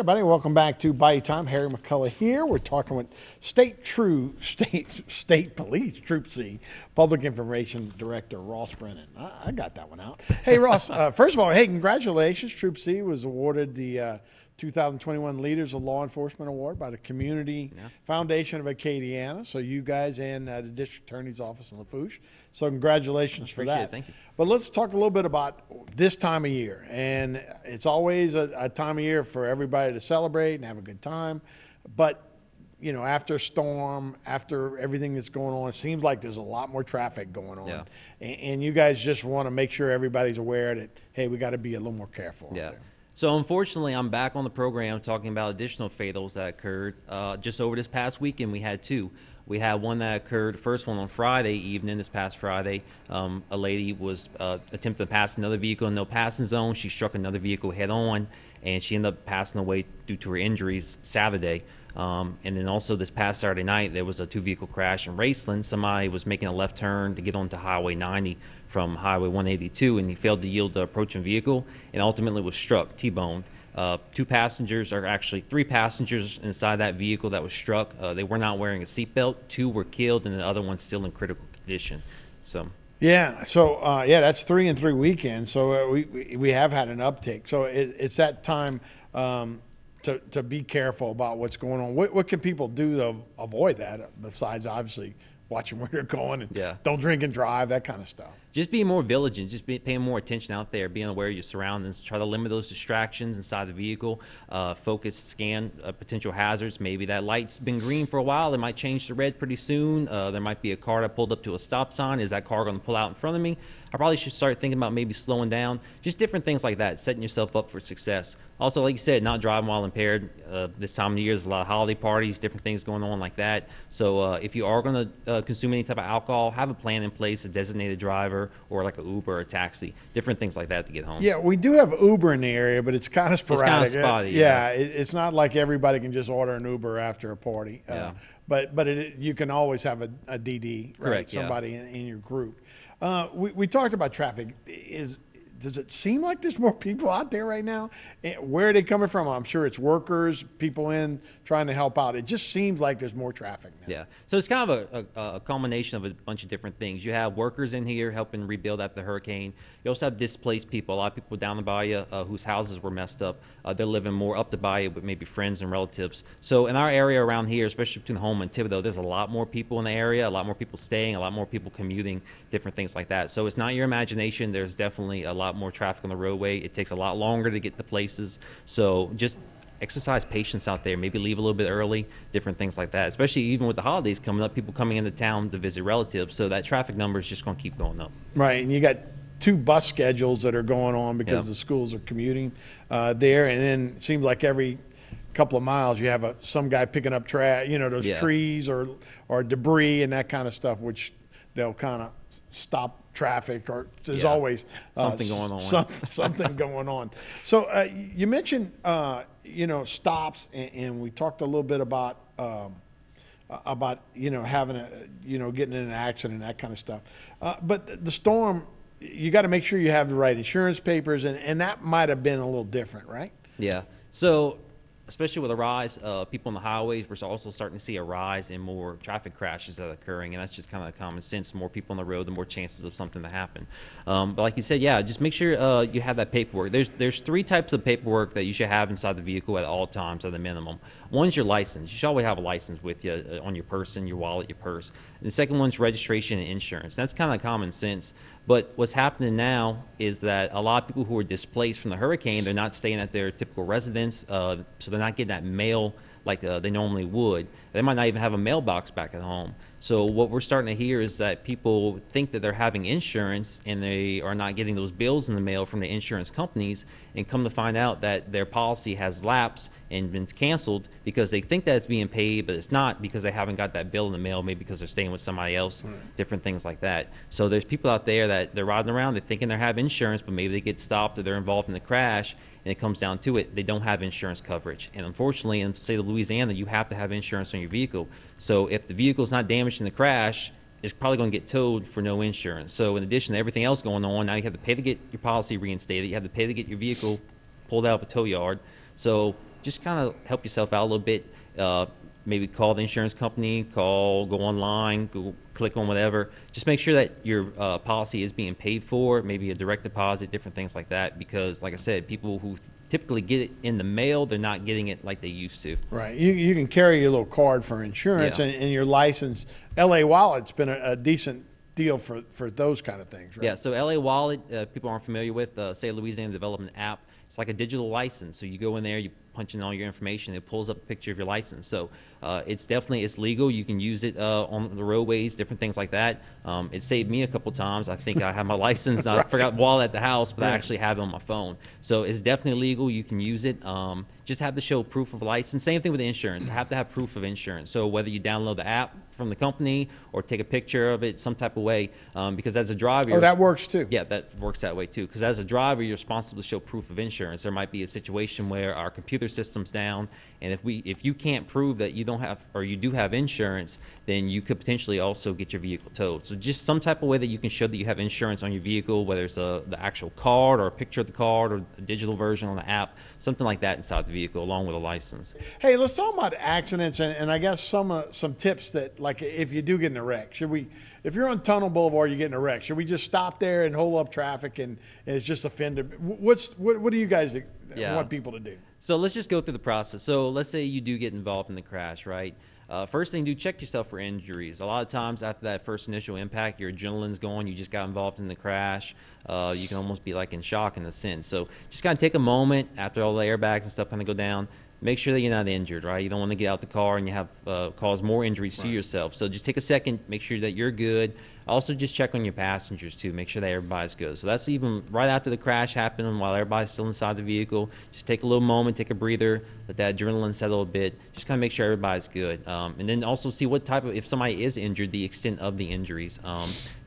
Everybody, welcome back to Bayou Time. Harry McCullough here. We're talking with State Police, Troop C, Public Information Director Ross Brennan. I got that one out. Hey, Ross, first of all, hey, congratulations. Troop C was awarded the 2021 Leaders of Law Enforcement Award by the Community Foundation of Acadiana. So you guys and the District Attorney's Office in Lafourche. So congratulations for that. Thank you. But let's talk a little bit about this time of year. And it's always a time of year for everybody to celebrate and have a good time. But, you know, after a storm, after everything that's going on, it seems like there's a lot more traffic going on. Yeah. And you guys just want to make sure everybody's aware that, hey, we got to be a little more careful out there. So unfortunately, I'm back on the program talking about additional fatals that occurred. Just over this past weekend, we had two. We had one that occurred, first one on Friday evening, this past Friday. A lady was attempting to pass another vehicle in no passing zone. She struck another vehicle head on, and she ended up passing away due to her injuries Saturday. And then also this past Saturday night, there was a two-vehicle crash in Raceland. Somebody was making a left turn to get onto Highway 90 from Highway 182, and he failed to yield the approaching vehicle and ultimately was struck, T-boned. Three passengers inside that vehicle that was struck. They were not wearing a seatbelt. Two were killed, and the other one's still in critical condition. So. Yeah. So that's 3 and 3 weekends. So we have had an uptick. So it's that time to be careful about what's going on. What can people do to avoid that besides obviously watching where they're going and don't drink and drive, that kind of stuff? Just being more vigilant, paying more attention out there, being aware of your surroundings, try to limit those distractions inside the vehicle, focus, scan potential hazards. Maybe that light's been green for a while, it might change to red pretty soon. There might be a car that pulled up to a stop sign. Is that car going to pull out in front of me? I probably should start thinking about maybe slowing down. Just different things like that, setting yourself up for success. Also, like you said, not driving while impaired. This time of year, there's a lot of holiday parties, different things going on like that. So if you are going to consume any type of alcohol, have a plan in place, a designated driver, or like an Uber or a taxi, different things like that to get home. Yeah, we do have Uber in the area, but it's kind of sporadic. It's kind of spotty. It's not like everybody can just order an Uber after a party. But you can always have a DD, right? Correct, somebody in your group. We talked about traffic. Does it seem like there's more people out there right now? Where are they coming from? I'm sure it's workers, people in trying to help out. It just seems like there's more traffic now. Yeah. So it's kind of a culmination of a bunch of different things. You have workers in here helping rebuild after the hurricane. You also have displaced people. A lot of people down the bayou whose houses were messed up. They're living more up the bayou with maybe friends and relatives. So in our area around here, especially between home and Thibodaux, there's a lot more people in the area, a lot more people staying, a lot more people commuting, different things like that. So it's not your imagination. There's definitely a lot more traffic on the roadway. It takes a lot longer to get to places. So just exercise patience out there. Maybe leave a little bit early, different things like that. Especially even with the holidays coming up, people coming into town to visit relatives. So that traffic number is just going to keep going up. Right, and you got 2 bus schedules that are going on because the schools are commuting there, and then it seems like every couple of miles you have some guy picking up trash, those trees or debris and that kind of stuff, which they'll kind of stop traffic, or there's always something going on. Something going on. So you mentioned stops, and we talked a little bit about having getting in an accident, that kind of stuff. But the storm, you got to make sure you have the right insurance papers, and that might have been a little different, right? Yeah. So especially with a rise, people on the highways, we're also starting to see a rise in more traffic crashes that are occurring, and that's just kind of common sense. The more people on the road, the more chances of something to happen. But like you said, just make sure you have that paperwork. There's 3 types of paperwork that you should have inside the vehicle at all times at a minimum. One's your license. You should always have a license with you on your person, your wallet, your purse. And the second one's registration and insurance. That's kind of common sense. But what's happening now is that a lot of people who are displaced from the hurricane, they're not staying at their typical residence, so they're not getting that mail like they normally would. They might not even have a mailbox back at home. So what we're starting to hear is that people think that they're having insurance and they are not getting those bills in the mail from the insurance companies, and come to find out that their policy has lapsed and been canceled because they think that it's being paid, but it's not, because they haven't got that bill in the mail, maybe because they're staying with somebody else, different things like that. So there's people out there that they're riding around, they're thinking they have insurance, but maybe they get stopped or they're involved in the crash, and it comes down to it, they don't have insurance coverage. And unfortunately, in the state of Louisiana, you have to have insurance on your vehicle. So if the vehicle is not damaged in the crash, it's probably going to get towed for no insurance. So in addition to everything else going on, now you have to pay to get your policy reinstated. You have to pay to get your vehicle pulled out of a tow yard. So just kind of help yourself out a little bit. Maybe call the insurance company, go online, go click on whatever. Just make sure that your policy is being paid for, maybe a direct deposit, different things like that. Because, like I said, people who typically get it in the mail, they're not getting it like they used to. Right. You can carry your little card for insurance Yeah. and your license. LA Wallet's been a decent deal for those kind of things, right? Yeah, so LA Wallet, people aren't familiar with, State of Louisiana Development app. It's like a digital license. So you go in there, you punch in all your information, it pulls up a picture of your license. So it's legal. You can use it on the roadways, different things like that. It saved me a couple times. I think I have my license. I forgot the wallet at the house, but I actually have it on my phone. So it's definitely legal. You can use it. Just have to show proof of license. Same thing with the insurance. I have to have proof of insurance. So whether you download the app from the company or take a picture of it some type of way, because as a driver, Oh, that works too. yeah, that works that way too. Because as a driver, you're responsible to show proof of insurance. There might be a situation where our computer system's down, and if you can't prove that you don't have or you do have insurance, then you could potentially also get your vehicle towed. So just some type of way that you can show that you have insurance on your vehicle, whether it's the actual card or a picture of the card or a digital version on the app, something like that inside the vehicle along with a license. Hey, let's talk about accidents and I guess some tips that, like, if you do get in a wreck, if you're on Tunnel Boulevard, you get in a wreck, should we just stop there and hold up traffic and it's just a fender? What do you guys want people to do? So let's just go through the process. So let's say you do get involved in the crash, right? First thing, do check yourself for injuries. A lot of times after that first initial impact, your adrenaline's going, you just got involved in the crash. You can almost be like in shock in a sense. So just kind of take a moment after all the airbags and stuff kind of go down. Make sure that you're not injured, right? You don't want to get out the car and you have cause more injuries to yourself. So just take a second, make sure that you're good. Also, just check on your passengers too. Make sure that everybody's good. So that's even right after the crash happened, while everybody's still inside the vehicle. Just take a little moment, take a breather, let that adrenaline settle a bit. Just kind of make sure everybody's good, and then also see what type of, if somebody is injured, the extent of the injuries.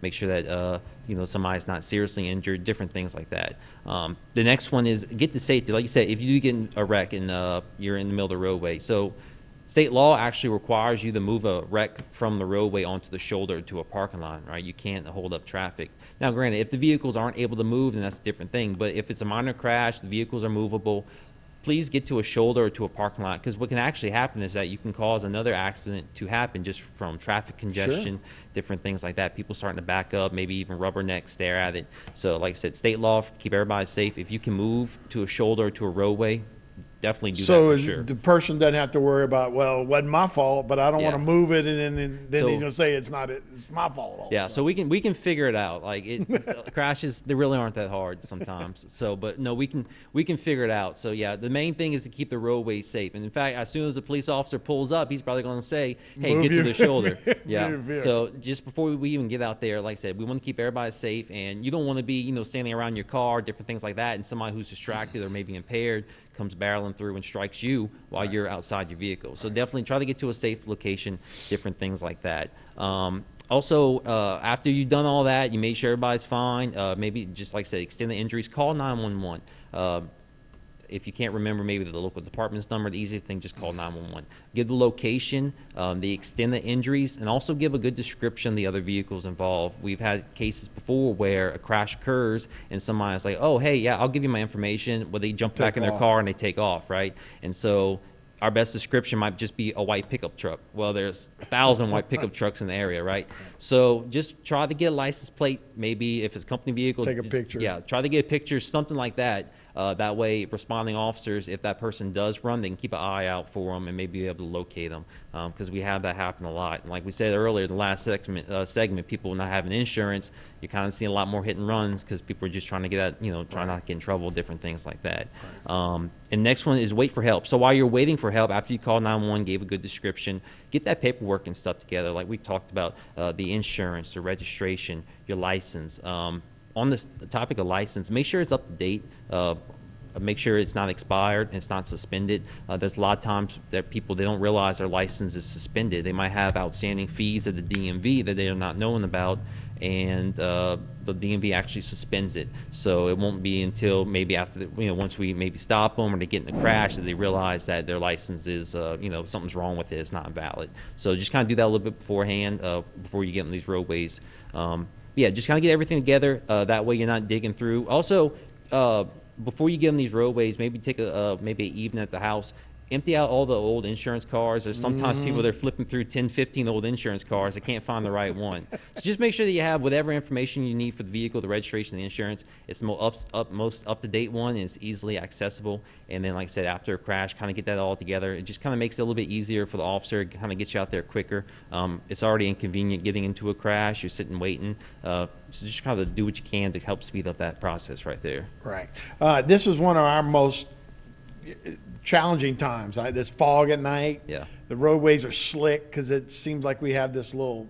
Make sure that somebody's not seriously injured. Different things like that. The next one is get to safety. Like you said, if you do get in a wreck and you're in the middle of the roadway, so state law actually requires you to move a wreck from the roadway onto the shoulder to a parking lot, right? You can't hold up traffic. Now, granted, if the vehicles aren't able to move, then that's a different thing. But if it's a minor crash, the vehicles are movable, please get to a shoulder or to a parking lot, because what can actually happen is that you can cause another accident to happen just from traffic congestion, different things like that. People starting to back up, maybe even rubberneck, stare at it. So like I said, state law, keep everybody safe. If you can move to a shoulder or to a roadway, definitely do that for sure. The person doesn't have to worry about, well, it wasn't my fault, but I don't want to move it, and then So- he's going to say it's my fault also. Yeah, so we can figure it out. Like crashes, they really aren't that hard sometimes. So, but no, we can figure it out. So yeah, the main thing is to keep the roadway safe. And in fact, as soon as the police officer pulls up, he's probably going to say, "Hey, Move get to your- the shoulder." Yeah. your vehicle. So just before we even get out there, like I said, we want to keep everybody safe, and you don't want to be standing around your car, different things like that, and somebody who's distracted or maybe impaired comes barreling through and strikes you while you're outside your vehicle. So definitely try to get to a safe location, different things like that. Also, after you've done all that, you make sure everybody's fine. Maybe just like I said, extend the injuries, call 911. If you can't remember maybe the local department's number, the easiest thing, just call 911. Give the location, the extent of injuries, and also give a good description of the other vehicles involved. We've had cases before where a crash occurs and somebody's like, "Oh, hey, yeah, I'll give you my information." Well, they jump back in their car and they take off, right? And so our best description might just be a white pickup truck. Well, there's 1,000 white pickup trucks in the area, right? So just try to get a license plate. Maybe if it's a company vehicle, Take a picture. Yeah, try to get a picture, something like that. That way, responding officers, if that person does run, they can keep an eye out for them and maybe be able to locate them, because we have that happen a lot. And like we said earlier, the last segment, people not having insurance, you're kind of seeing a lot more hit and runs because people are just trying to get out, trying not to get in trouble, different things like that. And next one is wait for help. So while you're waiting for help, after you call 911, gave a good description, get that paperwork and stuff together. Like we talked about, the insurance, the registration, your license. On the topic of license, make sure it's up to date. Make sure it's not expired and it's not suspended. There's a lot of times that people, they don't realize their license is suspended. They might have outstanding fees at the DMV that they are not knowing about, and the DMV actually suspends it. So it won't be until maybe after once we maybe stop them or they get in the crash that they realize that their license is something's wrong with it. It's not valid. So just kind of do that a little bit beforehand, before you get on these roadways. Yeah, just kind of get everything together. That way you're not digging through. Also, before you get on these roadways, maybe take maybe an evening at the house. Empty out all the old insurance cars. There's sometimes people that are flipping through 10, 15 old insurance cars. They can't find the right one. So just make sure that you have whatever information you need for the vehicle, the registration, the insurance. It's the most up-to-date one, and it's easily accessible. And then, like I said, after a crash, kind of get that all together. It just kind of makes it a little bit easier for the officer, kind of get you out there quicker. It's already inconvenient getting into a crash. You're sitting waiting. So just kind of do what you can to help speed up that process right there. Right. This is one of our most challenging times. There's fog at night. Yeah. The roadways are slick because it seems like we have this little,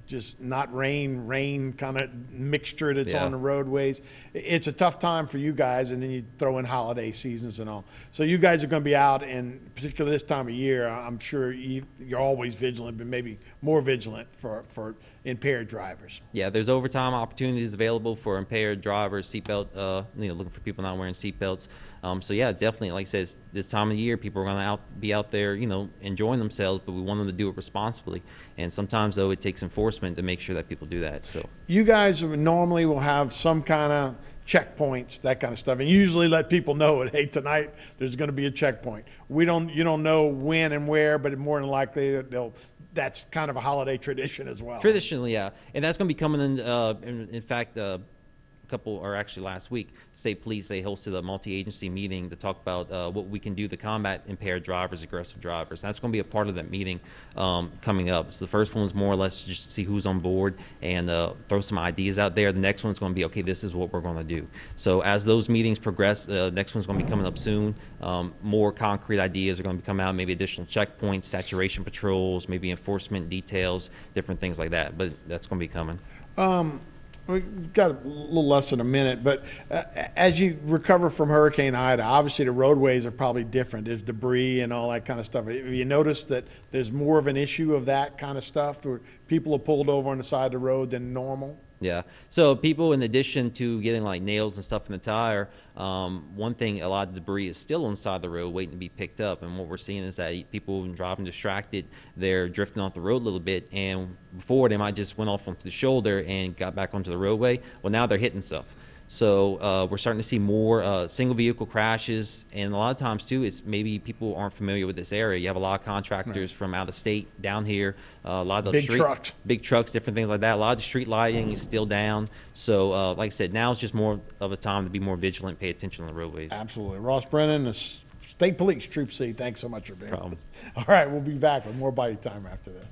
just not rain kind of mixture that's on the roadways. It's a tough time for you guys, and then you throw in holiday seasons and all. So you guys are going to be out, and particularly this time of year, I'm sure you're always vigilant, but maybe more vigilant for impaired drivers. Yeah, there's overtime opportunities available for impaired drivers, seatbelt, looking for people not wearing seatbelts. So yeah, definitely, like I said, this time of year, people are going to be out there, enjoying themselves, but we want them to do it responsibly. And sometimes, though, it takes enforcement to make sure that people do that. So you guys normally will have some kind of checkpoints, that kind of stuff, and usually let people know that, hey, tonight there's going to be a checkpoint. You don't know when and where, but more than likely that's kind of a holiday tradition as well. Traditionally, yeah, and that's going to be coming in fact, last week, state police, they hosted a multi-agency meeting to talk about what we can do to combat impaired drivers, aggressive drivers. And that's going to be a part of that meeting coming up. So the first one was more or less just to see who's on board and throw some ideas out there. The next one's going to be, okay, this is what we're going to do. So as those meetings progress, the next one's going to be coming up soon. More concrete ideas are going to come out, maybe additional checkpoints, saturation patrols, maybe enforcement details, different things like that. But that's going to be coming. We've got a little less than a minute, but as you recover from Hurricane Ida, obviously the roadways are probably different. There's debris and all that kind of stuff. Have you noticed that there's more of an issue of that kind of stuff where people are pulled over on the side of the road than normal? Yeah. So people, in addition to getting like nails and stuff in the tire, one thing, a lot of debris is still on the side of the road waiting to be picked up. And what we're seeing is that people driving distracted, they're drifting off the road a little bit. And before, they might just went off onto the shoulder and got back onto the roadway. Well, now they're hitting stuff. So we're starting to see more single vehicle crashes, and a lot of times too, it's maybe people aren't familiar with this area. You have a lot of contractors from out of state down here, a lot of the big trucks, different things like that. A lot of the street lighting is still down. So like I said, now it's just more of a time to be more vigilant, pay attention on the roadways. Absolutely. Ross Brennan, the State Police, Troop C, thanks so much for being with us. All right, we'll be back with more Bite Time after this.